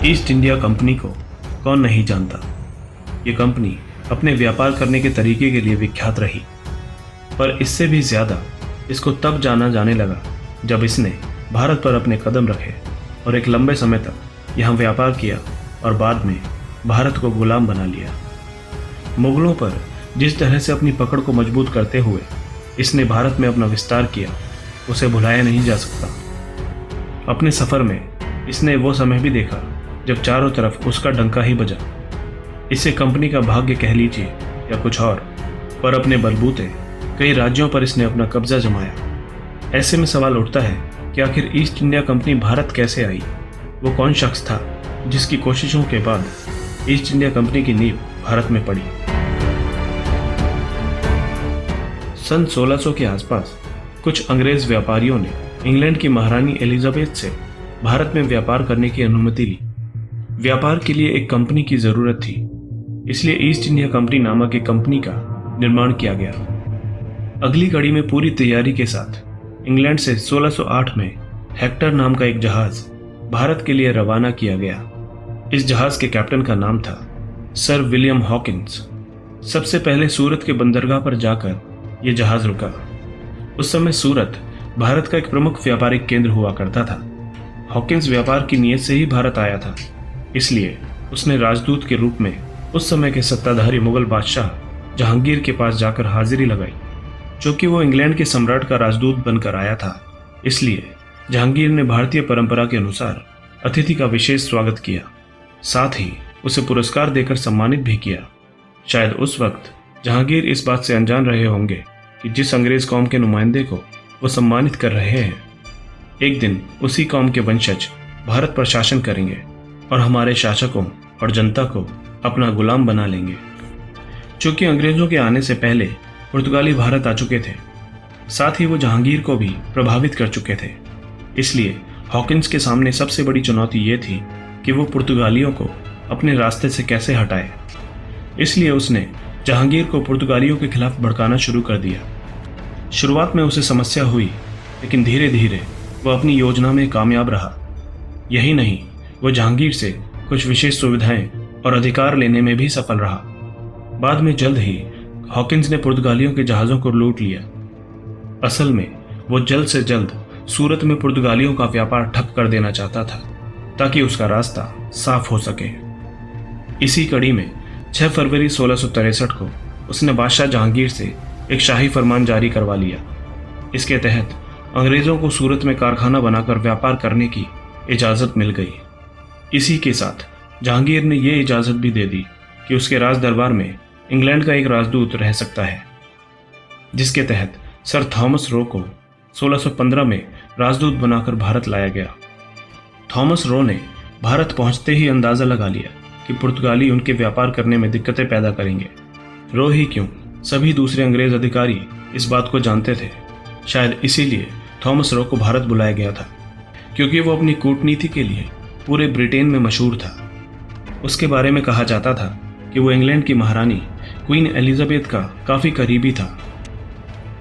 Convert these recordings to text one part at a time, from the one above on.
East India company को कौन नहीं जानता। ये कंपनी अपने व्यापार करने के तरीके के लिए विख्यात रही, पर इससे भी ज़्यादा इसको तब जाना जाने लगा जब इसने भारत पर अपने कदम रखे और एक लंबे समय तक यहाँ व्यापार किया और बाद में भारत को गुलाम बना लिया। मुगलों पर जिस तरह से अपनी पकड़ को मजबूत करते हुए इसने भारत में अपना विस्तार किया, उसे भुलाया नहीं जा सकता। अपने सफ़र में इसने वो समय भी देखा जब चारों तरफ उसका डंका ही बजा। इसे कंपनी का भाग्य कह लीजिए या कुछ और, पर अपने बलबूते कई राज्यों पर इसने अपना कब्जा जमाया। ऐसे में सवाल उठता है कि आखिर ईस्ट इंडिया कंपनी भारत कैसे आई? वो कौन शख्स था जिसकी कोशिशों के बाद ईस्ट इंडिया कंपनी की नींव भारत में पड़ी? सन 1600 के आसपास कुछ अंग्रेज व्यापारियों ने इंग्लैंड की महारानी एलिजाबेथ से भारत में व्यापार करने की अनुमति ली। व्यापार के लिए एक कंपनी की जरूरत थी, इसलिए ईस्ट इंडिया कंपनी नामक एक कंपनी का निर्माण किया गया। अगली कड़ी में पूरी तैयारी के साथ इंग्लैंड से 1608 में हेक्टर नाम का एक जहाज भारत के लिए रवाना किया गया। इस जहाज के कैप्टन का नाम था सर विलियम हॉकिंस। सबसे पहले सूरत के बंदरगाह पर जाकर यह जहाज रुका। उस समय सूरत भारत का एक प्रमुख व्यापारिक केंद्र हुआ करता था। हॉकिंस व्यापार की नीयत से ही भारत आया था, इसलिए उसने राजदूत के रूप में उस समय के सत्ताधारी मुगल बादशाह जहांगीर के पास जाकर हाजिरी लगाई। चूंकि वो इंग्लैंड के सम्राट का राजदूत बनकर आया था, इसलिए जहांगीर ने भारतीय परंपरा के अनुसार अतिथि का विशेष स्वागत किया। साथ ही उसे पुरस्कार देकर सम्मानित भी किया। शायद उस वक्त जहांगीर इस बात से अनजान रहे होंगे कि जिस अंग्रेज कौम के नुमाइंदे को वो सम्मानित कर रहे हैं, एक दिन उसी कौम के वंशज भारत पर शासन करेंगे और हमारे शासकों और जनता को अपना गुलाम बना लेंगे। चूंकि अंग्रेजों के आने से पहले पुर्तगाली भारत आ चुके थे, साथ ही वो जहांगीर को भी प्रभावित कर चुके थे, इसलिए हॉकिंस के सामने सबसे बड़ी चुनौती ये थी कि वो पुर्तगालियों को अपने रास्ते से कैसे हटाए। इसलिए उसने जहांगीर को पुर्तगालियों के खिलाफ भड़काना शुरू कर दिया। शुरुआत में उसे समस्या हुई, लेकिन धीरे धीरे वह अपनी योजना में कामयाब रहा। यही नहीं, वह जहांगीर से कुछ विशेष सुविधाएं और अधिकार लेने में भी सफल रहा। बाद में जल्द ही हॉकिंस ने पुर्तगालियों के जहाज़ों को लूट लिया। असल में वो जल्द से जल्द सूरत में पुर्तगालियों का व्यापार ठप कर देना चाहता था, ताकि उसका रास्ता साफ हो सके। इसी कड़ी में 6 फरवरी 1663 को उसने बादशाह जहांगीर से एक शाही फरमान जारी करवा लिया। इसके तहत अंग्रेज़ों को सूरत में कारखाना बनाकर व्यापार करने की इजाज़त मिल गई। इसी के साथ जहांगीर ने यह इजाज़त भी दे दी कि उसके राज दरबार में इंग्लैंड का एक राजदूत रह सकता है, जिसके तहत सर थॉमस रो को 1615 में राजदूत बनाकर भारत लाया गया। थॉमस रो ने भारत पहुंचते ही अंदाज़ा लगा लिया कि पुर्तगाली उनके व्यापार करने में दिक्कतें पैदा करेंगे। रो ही क्यों, सभी दूसरे अंग्रेज अधिकारी इस बात को जानते थे। शायद इसीलिए थॉमस रो को भारत बुलाया गया था, क्योंकि वो अपनी कूटनीति के लिए पूरे ब्रिटेन में मशहूर था। उसके बारे में कहा जाता था कि वो इंग्लैंड की महारानी क्वीन एलिजाबेथ का काफ़ी करीबी था।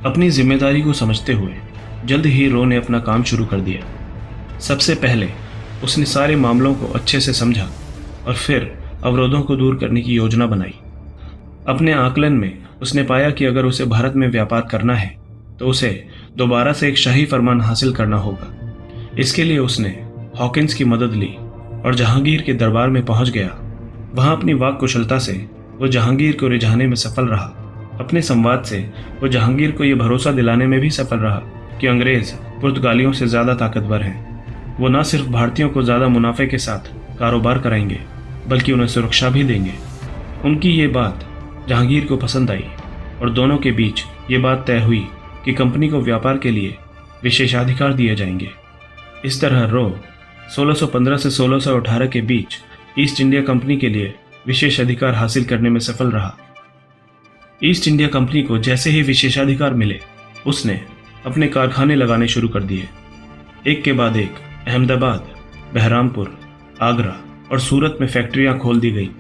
अपनी जिम्मेदारी को समझते हुए जल्द ही रो ने अपना काम शुरू कर दिया। सबसे पहले उसने सारे मामलों को अच्छे से समझा और फिर अवरोधों को दूर करने की योजना बनाई। अपने आकलन में उसने पाया कि अगर उसे भारत में व्यापार करना है तो उसे दोबारा से एक शाही फरमान हासिल करना होगा। इसके लिए उसने हॉकिंस की मदद ली और जहांगीर के दरबार में पहुंच गया। वहां अपनी वाक कुशलता से वो जहांगीर को रिझाने में सफल रहा। अपने संवाद से वो जहांगीर को यह भरोसा दिलाने में भी सफल रहा कि अंग्रेज पुर्तगालियों से ज़्यादा ताकतवर हैं। वो न सिर्फ भारतीयों को ज़्यादा मुनाफे के साथ कारोबार कराएंगे, बल्कि उन्हें सुरक्षा भी देंगे। उनकी ये बात जहांगीर को पसंद आई और दोनों के बीच ये बात तय हुई कि कंपनी को व्यापार के लिए विशेषाधिकार दिए जाएंगे। इस तरह रो 1615 से 1618 के बीच ईस्ट इंडिया कंपनी के लिए विशेष अधिकार हासिल करने में सफल रहा। ईस्ट इंडिया कंपनी को जैसे ही विशेषाधिकार मिले, उसने अपने कारखाने लगाने शुरू कर दिए। एक के बाद एक अहमदाबाद, बहरामपुर, आगरा और सूरत में फैक्ट्रियां खोल दी गई।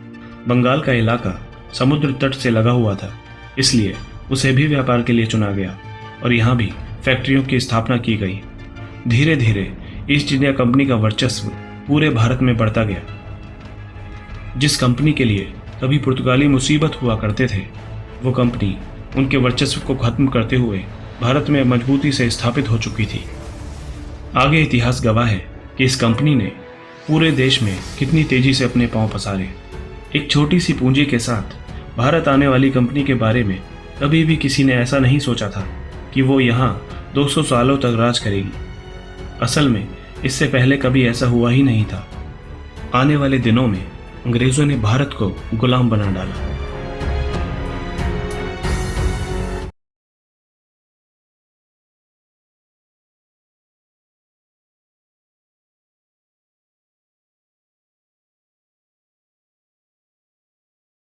बंगाल का इलाका समुद्र तट से लगा हुआ था, इसलिए उसे भी व्यापार के लिए चुना गया और यहाँ भी फैक्ट्रियों की स्थापना की गई। धीरे धीरे ईस्ट इंडिया कंपनी का वर्चस्व पूरे भारत में बढ़ता गया। जिस कंपनी के लिए कभी पुर्तगाली मुसीबत हुआ करते थे, वो कंपनी उनके वर्चस्व को खत्म करते हुए भारत में मजबूती से स्थापित हो चुकी थी। आगे इतिहास गवाह है कि इस कंपनी ने पूरे देश में कितनी तेजी से अपने पांव पसारे। एक छोटी सी पूंजी के साथ भारत आने वाली कंपनी के बारे में कभी भी किसी ने ऐसा नहीं सोचा था कि वो यहाँ 200 सालों तक राज करेगी। असल में इससे पहले कभी ऐसा हुआ ही नहीं था। आने वाले दिनों में अंग्रेजों ने भारत को गुलाम बना डाला।